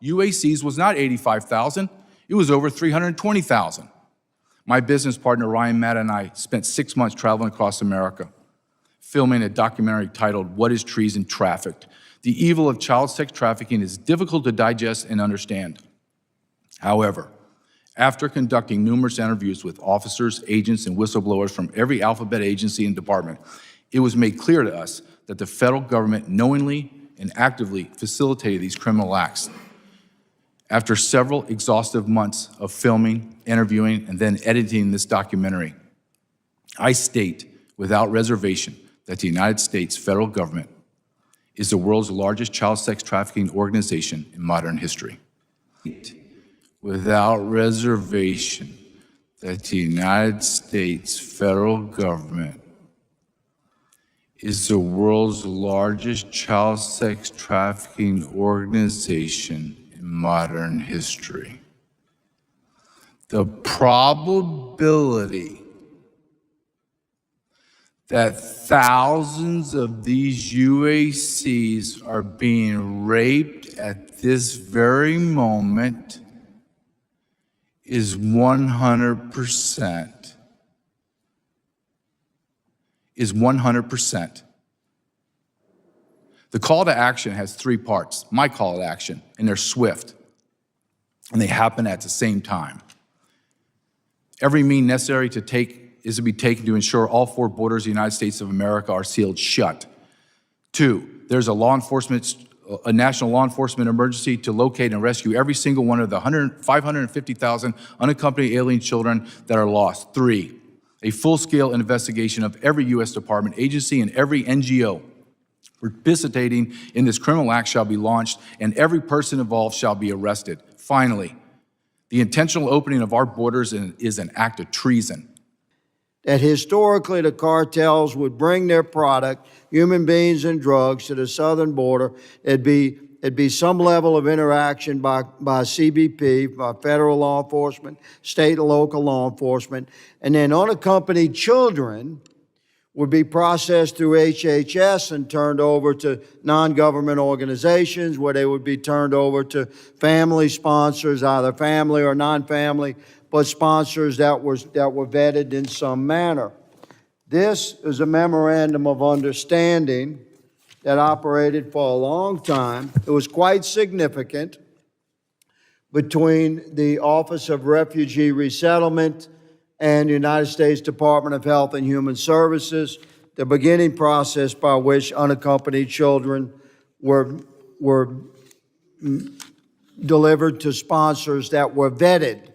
UACs was not 85,000, it was over 320,000. My business partner, Ryan Matt, and I spent 6 months traveling across America, filming a documentary titled, What is Treason Trafficked? The evil of child sex trafficking is difficult to digest and understand. However, after conducting numerous interviews with officers, agents, and whistleblowers from every alphabet agency and department, it was made clear to us that the federal government knowingly and actively facilitated these criminal acts. After several exhaustive months of filming, interviewing, and then editing this documentary, I state without reservation that the United States federal government is the world's largest child sex trafficking organization in modern history. Without reservation that the United States federal government is the world's largest child sex trafficking organization in modern history. The probability that thousands of these UACs are being raped at this very moment is 100%. The call to action has 3 parts, my call to action, and they're swift, and they happen at the same time. Every means necessary is to be taken to ensure all 4 borders of the United States of America are sealed shut. 2, there's a national law enforcement emergency to locate and rescue every single one of the 550,000 unaccompanied alien children that are lost. 3, a full-scale investigation of every U.S. department, agency, and every NGO participating in this criminal act shall be launched, and every person involved shall be arrested. Finally, the intentional opening of our borders is an act of treason. That historically the cartels would bring their product, human beings and drugs, to the southern border. It'd be some level of interaction by CBP, by federal law enforcement, state and local law enforcement, and then unaccompanied children would be processed through HHS and turned over to non-government organizations, where they would be turned over to family sponsors, either family or non-family, but sponsors that were vetted in some manner. This is a memorandum of understanding that operated for a long time. It was quite significant between the Office of Refugee Resettlement and the United States Department of Health and Human Services, the beginning process by which unaccompanied children were delivered to sponsors that were vetted.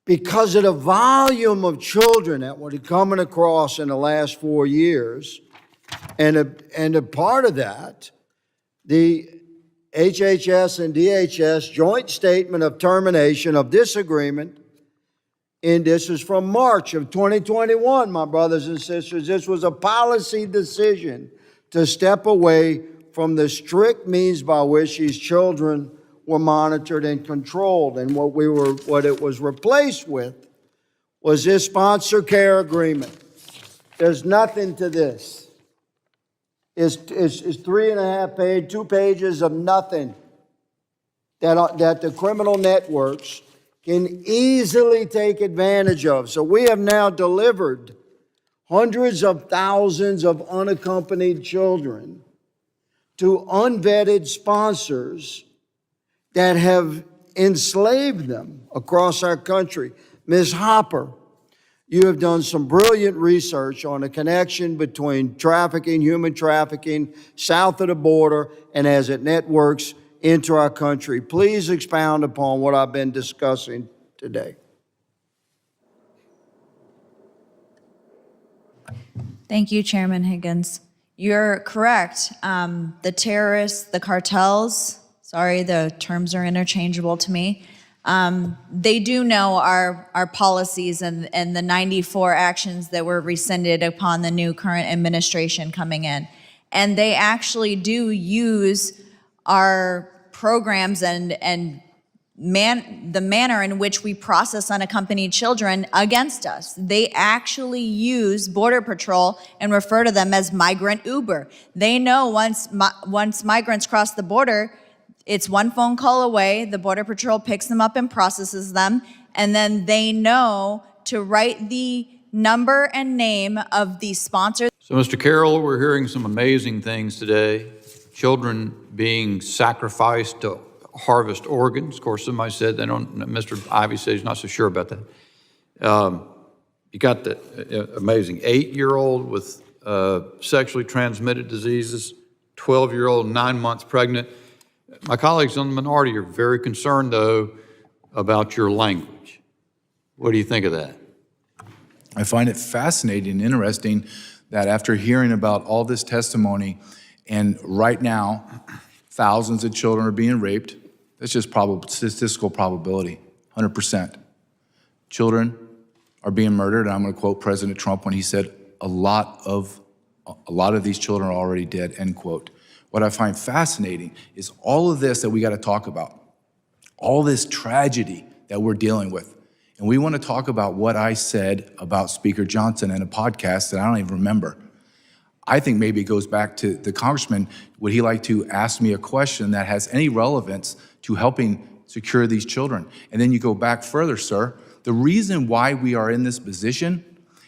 Because of the volume of children that were coming across in the last 4 years, and a part of that, the HHS and DHS joint statement of termination of this agreement, and this is from March of 2021, my brothers and sisters. This was a policy decision to step away from the strict means by which these children were monitored and controlled. And what it was replaced with was this sponsor care agreement. There's nothing to this. It's 3.5 pages, 2 pages of nothing that the criminal networks can easily take advantage of. So we have now delivered hundreds of thousands of unaccompanied children to unvetted sponsors that have enslaved them across our country. Ms. Hopper, you have done some brilliant research on the connection between trafficking, human trafficking, south of the border, and as it networks into our country. Please expound upon what I've been discussing today. Thank you, Chairman Higgins. You're correct. The terrorists, the cartels, sorry, the terms are interchangeable to me. They do know our policies and the 94 actions that were rescinded upon the new current administration coming in. And they actually do use our programs and the manner in which we process unaccompanied children against us. They actually use Border Patrol and refer to them as migrant Uber. They know once migrants cross the border, It's one phone call away. The Border Patrol picks them up and processes them, and then they know to write the number and name of the sponsor. So, Mr. Carroll, we're hearing some amazing things today. Children being sacrificed to harvest organs. Of course, somebody said they don't, Mr. Ivey said he's not so sure about that. You got the amazing 8-year-old with sexually transmitted diseases, 12-year-old, 9 months pregnant. My colleagues on the minority are very concerned, though, about your language. What do you think of that? I find it fascinating and interesting that after hearing about all this testimony, and right now, thousands of children are being raped. That's just statistical probability, 100%. Children are being murdered, and I'm going to quote President Trump when he said, a lot of these children are already dead, end quote. What I find fascinating is all of this that we got to talk about, all this tragedy that we're dealing with. And we want to talk about what I said about Speaker Johnson in a podcast that I don't even remember. I think maybe it goes back to the congressman. Would he like to ask me a question that has any relevance to helping secure these children? And then you go back further, sir. The reason why we are in this position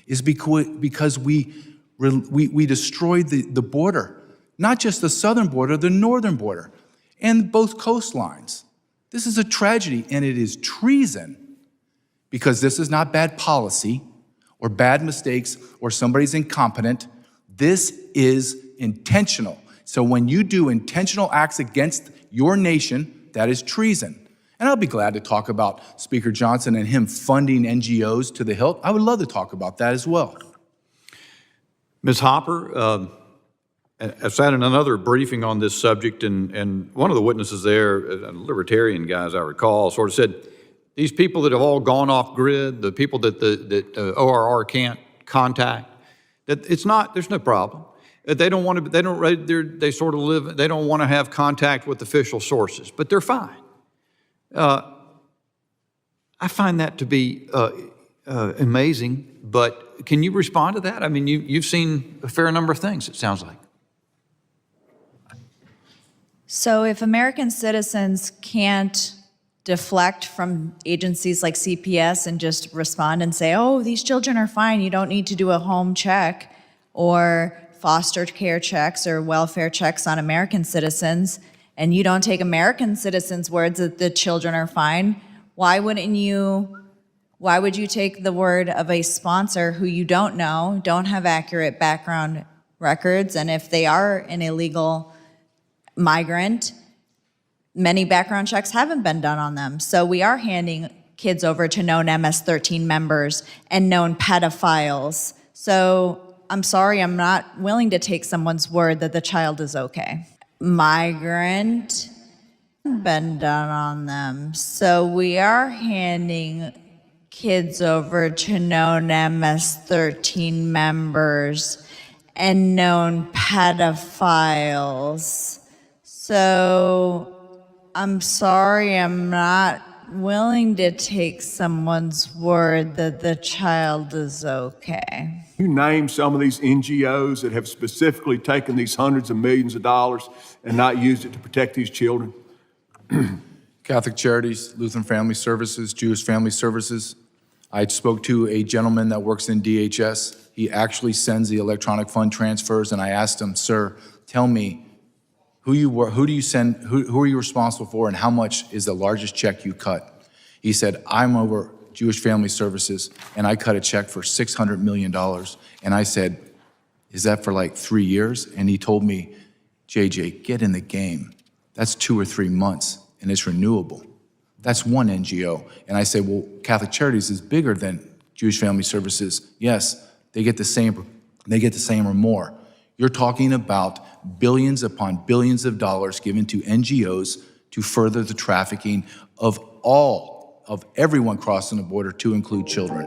is because we destroyed the border, not just the southern border, the northern border, and both coastlines. This is a tragedy, and it is treason, because this is not bad policy or bad mistakes or somebody's incompetent. This is intentional. So when you do intentional acts against your nation, that is treason. And I'll be glad to talk about Speaker Johnson and him funding NGOs to the hilt. I would love to talk about that as well. Ms. Hopper, I sat in another briefing on this subject, and one of the witnesses there, a libertarian guy, as I recall, sort of said, these people that have all gone off grid, the people that ORR can't contact, that it's not, there's no problem. They don't want to, they sort of live, they don't want to have contact with official sources, but they're fine. I find that to be amazing, but can you respond to that? I mean, you've seen a fair number of things, it sounds like. So if American citizens can't deflect from agencies like CPS and just respond and say, oh, these children are fine, you don't need to do a home check or foster care checks or welfare checks on American citizens, and you don't take American citizens' words that the children are fine, why would you take the word of a sponsor who you don't know, don't have accurate background records, and if they are an illegal migrant, many background checks haven't been done on them. So we are handing kids over to known MS-13 members and known pedophiles. So I'm sorry, I'm not willing to take someone's word that the child is okay. Migrant, been done on them. So we are handing kids over to known MS-13 members and known pedophiles. So I'm sorry, I'm not willing to take someone's word that the child is okay. You name some of these NGOs that have specifically taken these hundreds of millions of dollars and not used it to protect these children? Catholic Charities, Lutheran Family Services, Jewish Family Services. I spoke to a gentleman that works in DHS. He actually sends the electronic fund transfers, and I asked him, sir, tell me, who are you responsible for, and how much is the largest check you cut? He said, I'm over Jewish Family Services, and I cut a check for $600 million. And I said, is that for like 3 years? And he told me, JJ, get in the game. That's 2 or 3 months, and it's renewable. That's one NGO. And I said, well, Catholic Charities is bigger than Jewish Family Services. Yes, they get the same or more. You're talking about billions upon billions of dollars given to NGOs to further the trafficking of everyone crossing the border, to include children.